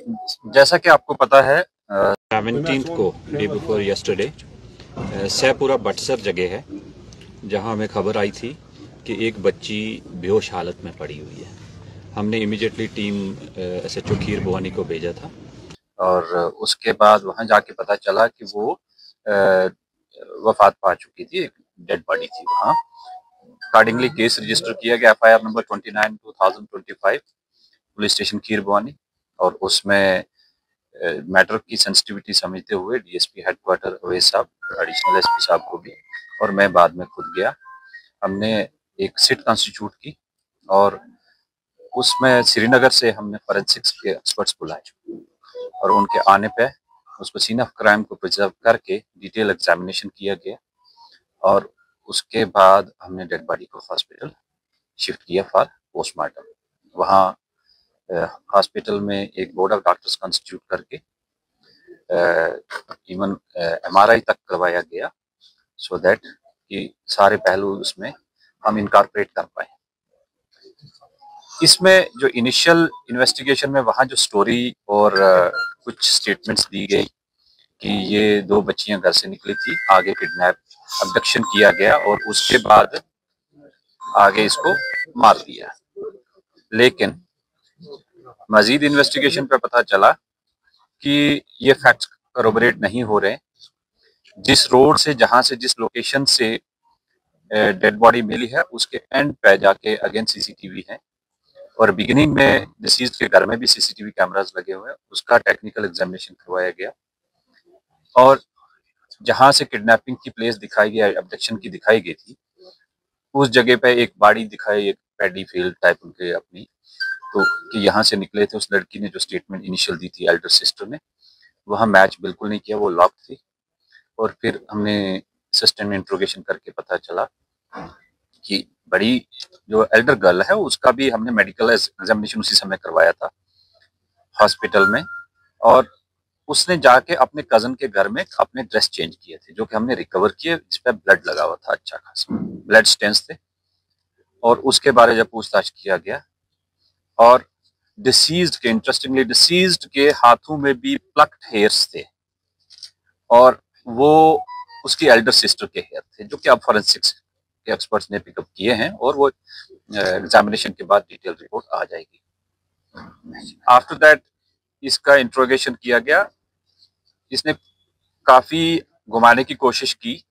जैसा कि आपको पता है 17 को डे बिफोर यस्टरडे सैपुरा बटसर जगह है जहां हमें खबर आई थी कि एक बच्ची बेहोश हालत में पड़ी हुई है। हमने इमीडिएटली टीम SHO खीर भवानी को भेजा था और उसके बाद वहां जाके पता चला कि वो वफात पा चुकी थी। एक डेड बॉडी थी वहां। अकॉर्डिंगली केस रजिस्टर किया गया FIR नंबर 29/2025 पुलिस स्टेशन खीर भवानी और उसमें मैटर की सेंसिटिविटी समझते हुए DSP हेडक्वार्टर अवैस साहब, एडिशनल SP साहब को भी और मैं बाद में खुद गया। हमने एक सिट कॉन्स्टिट्यूट की और उसमें श्रीनगर से हमने फॉरेंसिक्स के एक्सपर्ट्स बुलाए और उनके आने पे उसको सीन ऑफ क्राइम को प्रिजर्व करके डिटेल एग्जामिनेशन किया गया और उसके बाद हमने डेड बॉडी को हॉस्पिटल शिफ्ट किया फॉर पोस्टमार्टम। वहाँ हॉस्पिटल में एक बोर्ड ऑफ डॉक्टर्स कॉन्स्टिट्यूट करके इवन MRI तक करवाया गया सो दैट कि सारे पहलू उसमें हम इनकॉर्पोरेट कर पाए। इसमें जो इनिशियल इन्वेस्टिगेशन में वहाँ जो स्टोरी और कुछ स्टेटमेंट्स दी गई कि ये 2 बच्चियां घर से निकली थी, आगे किडनैप अबडक्शन किया गया और उसके बाद आगे इसको मार दिया। लेकिन मजीद इन्वेस्टिगेशन पे पता चला कि ये फैक्ट्स करोबरेट नहीं हो रहे। जिस रोड से जहां से जिस लोकेशन से डेड बॉडी मिली है उसके एंड पे जाके अगेन CCTV है और बिगिनिंग में डिसीज के घर में भी CCTV कैमरास लगे हुए हैं। उसका टेक्निकल एग्जामिनेशन करवाया गया और जहां से किडनैपिंग की प्लेस दिखाई गई, अबडक्शन की दिखाई गई थी, उस जगह पे एक बाड़ी दिखाई, एक पैडी फील्ड टाइप उनके अपनी, तो कि यहाँ से निकले थे। उस लड़की ने जो स्टेटमेंट इनिशियल दी थी एल्डर सिस्टर ने, वहाँ मैच बिल्कुल नहीं किया, वो लॉक थी। और फिर हमने सिस्टम में इंट्रोगेशन करके पता चला कि बड़ी जो एल्डर गर्ल है उसका भी हमने मेडिकल एग्जामिनेशन उसी समय करवाया था हॉस्पिटल में और उसने जाके अपने कजन के घर में अपने ड्रेस चेंज किए थे जो कि हमने रिकवर किए, जिस पे ब्लड लगा हुआ था, अच्छा खासा ब्लड स्टेन्स थे। और उसके बारे जब पूछताछ किया गया और डिसीज्ड के, इंटरेस्टिंगली डिसीज्ड के हाथों में भी प्लक्ड हेयर्स थे और वो उसकी एल्डर सिस्टर के हेयर थे जो कि अब फॉरेंसिक्स के एक्सपर्ट्स ने पिकअप किए हैं और वो एग्जामिनेशन के बाद डिटेल रिपोर्ट आ जाएगी। आफ्टर दैट इसका इंट्रोगेशन किया गया। इसने काफी घुमाने की कोशिश की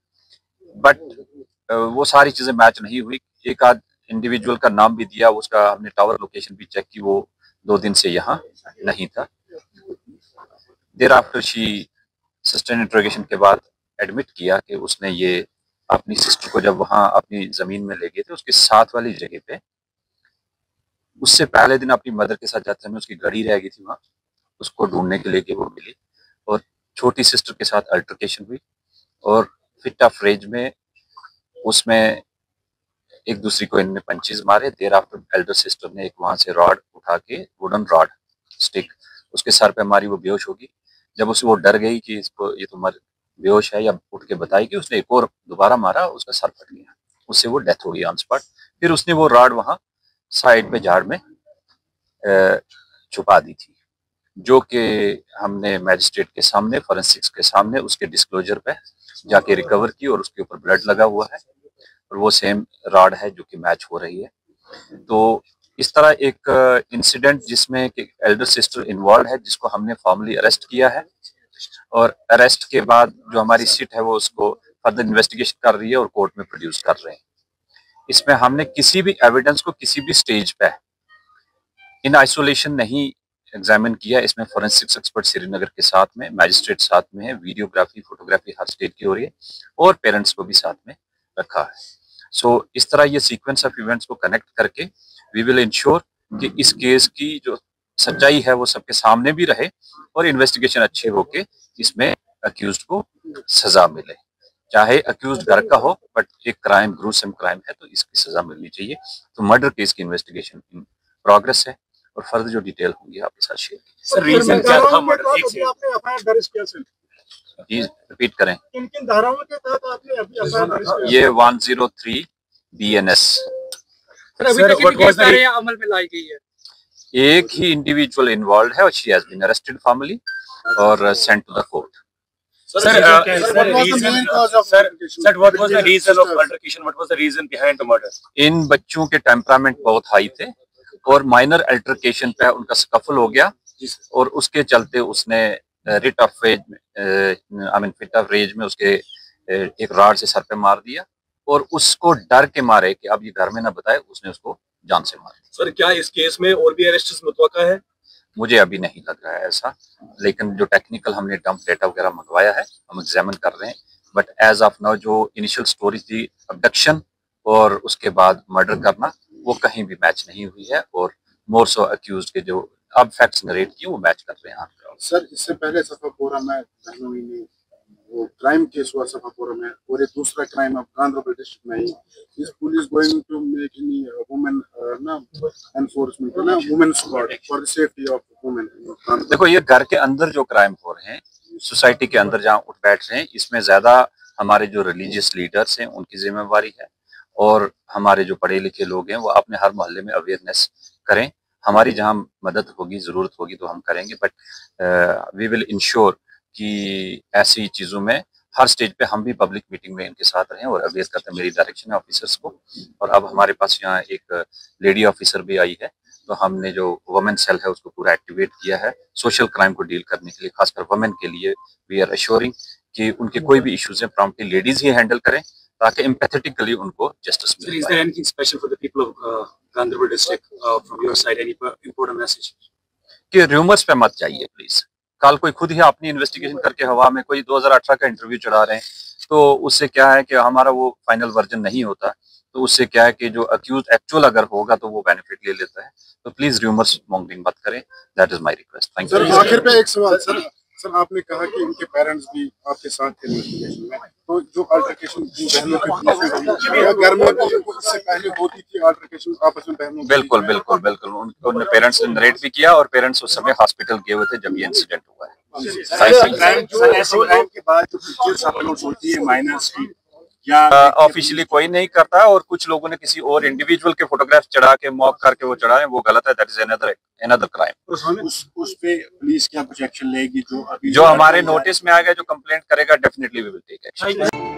बट वो सारी चीजें मैच नहीं हुई। एक आध इंडिविजुअल का नाम भी दिया, उसका हमने टावर लोकेशन भी चेक की, वो 2 दिन से यहाँ नहीं था। There after she sister interrogation के बाद एडमिट किया कि उसने ये अपनी सिस्टर को जब वहां अपनी जमीन में ले गए थे उसके साथ वाली जगह पे, उससे पहले दिन अपनी मदर के साथ जाते समय उसकी घड़ी रह गई थी वहां, उसको ढूंढने के लिए कि वो मिली और छोटी सिस्टर के साथ अल्टरकेशन हुई और फिट ऑफ रेंज में उसमें एक दूसरी को इनने पंचेस मारे। देर आफ्टर एल्डर सिस्टर ने एक वहां से रॉड उठा के, वुडन रॉड स्टिक, उसके सर पे मारी, वो बेहोश होगी। जब उसे वो डर गई कि इसको ये तो मर बेहोश है या उठ के बताएगी, उसने एक और दोबारा मारा, उसका सर फट गया, उससे वो डेथ हो गई ऑन स्पॉट। फिर उसने वो रॉड वहां साइड में झाड़ में छुपा दी थी जो कि हमने मैजिस्ट्रेट के सामने, फॉरेंसिक्स के सामने उसके डिस्क्लोजर पे जाके रिकवर की और उसके ऊपर ब्लड लगा हुआ है और वो सेम रॉड है जो कि मैच हो रही है। तो इस तरह एक इंसिडेंट जिसमें एल्डर सिस्टर इन्वॉल्व है जिसको हमने फॉर्मली अरेस्ट किया है और अरेस्ट के बाद जो हमारी सिट है वो उसको फर्दर इन्वेस्टिगेशन कर रही है और कोर्ट में प्रोड्यूस कर रहे हैं। इसमें हमने किसी भी एविडेंस को किसी भी स्टेज पे इन आइसोलेशन नहीं एग्जामिन किया। इसमें फोरेंसिक्स एक्सपर्ट श्रीनगर के साथ में, मैजिस्ट्रेट साथ में है, वीडियोग्राफी फोटोग्राफी हर स्टेज की हो रही है और पेरेंट्स को भी साथ में रखा है। सो इस तरह ये सीक्वेंस ऑफ इवेंट्स को कनेक्ट करके वी विल इंश्योर कि इस केस की जो सच्चाई है वो सबके सामने भी रहे और इन्वेस्टिगेशन अच्छे होके इसमें अक्यूज्ड को सजा मिले। चाहे अक्यूज्ड घर का हो बट एक क्राइम, ग्रूसम क्राइम है तो इसकी सजा मिलनी चाहिए। तो मर्डर केस की इन्वेस्टिगेशन इन प्रोग्रेस है और फर्दर जो डिटेल होंगी आपके साथ शेयर की। सर रीजन क्या था मर्डर? एक से आपने एफआईआर दर्ज किया सर, प्लीज रिपीट करें। किन किन धाराओं के तहत आपने एफआईआर दर्ज किया? ये 103 BNS। सर अभी तक कितनी गिरफ्तारियां अमल में लाई गई है? एक ही इंडिविजुअल इन्वॉल्व है और she has been arrested formally और sent to the court. Sir, what was the reason of altercation? What was the reason behind the murder? इन बच्चों के टेम्परामेंट बहुत हाई थे और माइनर अल्टरकेशन पे उनका स्कफल हो गया और उसके चलते उसने रिट ऑफ रेज में उसके एक रॉड से सर पे मार दिया और उसको डर के मारे कि अब ये घर में ना बताए, उसने उसको जान से मार दिया। सर, क्या इस केस में और भी अरेस्ट मुतवक्का है? मुझे अभी नहीं लग रहा है ऐसा, लेकिन जो टेक्निकल हमने डंप डेटा वगैरह मंगवाया है हम एग्जामिन कर रहे हैं, बट एज ऑफ नाउ जो इनिशियल स्टोरी थी अबडक्शन और उसके बाद मर्डर करना, वो कहीं भी मैच नहीं हुई है और मोर सो अक्यूज के जो अब फैक्ट्स नरेट किए वो मैच कर रहे हैं। सर, इससे पहले सफापुरा में वो क्राइम केस हुआ सफापुरा में और एक दूसरा क्राइम अब गांधरबल डिस्ट्रिक्ट में ही। इस police going to make any women ना एनफोर्समेंट ना women squad for the safety of women. देखो, ये घर के अंदर जो क्राइम हो रहे हैं, सोसाइटी के अंदर जहाँ उठ बैठ रहे हैं, इसमें ज्यादा हमारे जो रिलीजियस लीडर्स हैं उनकी जिम्मेवारी है और हमारे जो पढ़े लिखे लोग हैं वो अपने हर मोहल्ले में अवेयरनेस करें। हमारी जहाँ मदद होगी, जरूरत होगी तो हम करेंगे, बट वी विल इंश्योर कि ऐसी चीजों में हर स्टेज पे हम भी पब्लिक मीटिंग में इनके साथ रहें और अवेयर करते हैं। मेरी डायरेक्शन है ऑफिसर्स को और अब हमारे पास यहाँ एक लेडी ऑफिसर भी आई है, तो हमने जो वुमेन सेल है उसको पूरा एक्टिवेट किया है सोशल क्राइम को डील करने के लिए, खासकर वुमेन के लिए। वी आर अश्योरिंग कि उनके कोई भी इश्यूज हैं प्रॉम्प्टली लेडीज ही हैंडल करें ताकि एम्पैथेटिकली उनको जस्टिस मिले। Is there anything special for the people of Gandharbal district from your side? Any important message? कि रूमर्स पे मत जाइए प्लीज। कल कोई खुद ही अपनी इन्वेस्टिगेशन करके हवा में कोई 2018 का इंटरव्यू चढ़ा रहे हैं, तो उससे क्या है कि हमारा वो फाइनल वर्जन नहीं होता, तो उससे क्या है कि जो अक्यूज एक्चुअल अगर होगा तो वो बेनिफिट ले लेता है। तो प्लीज रूमर्स मॉन्गरिंग मत करें, that is my request. Thank you. आखिर पे एक सवाल सर, आपने कहा कि उनके पेरेंट्स भी आपके साथ थे इन्वेस्टिगेशन में, तो जो अल्टरकेशन बहनों के घर में इससे पहले होती थी अल्टरकेशन आपस में बहनों? बिल्कुल बिल्कुल बिल्कुल, उनके पेरेंट्स ने नरेट भी किया और पेरेंट्स उस समय हॉस्पिटल गए हुए थे जब ये इंसिडेंट हुआ है। क्राइम के बाद जो पिक्चर्स अपलोड होती है माइनर्स की, या ऑफिशियली कोई नहीं करता और कुछ लोगों ने किसी और इंडिविजुअल के फोटोग्राफ चढ़ा के मॉक करके वो चढ़ा रहे हैं, वो गलत है। That is another crime. उस पे पुलिस क्या कुछ एक्शन लेगी? जो हमारे नोटिस में आएगा, जो कंप्लेंट करेगा, definitely we will take action.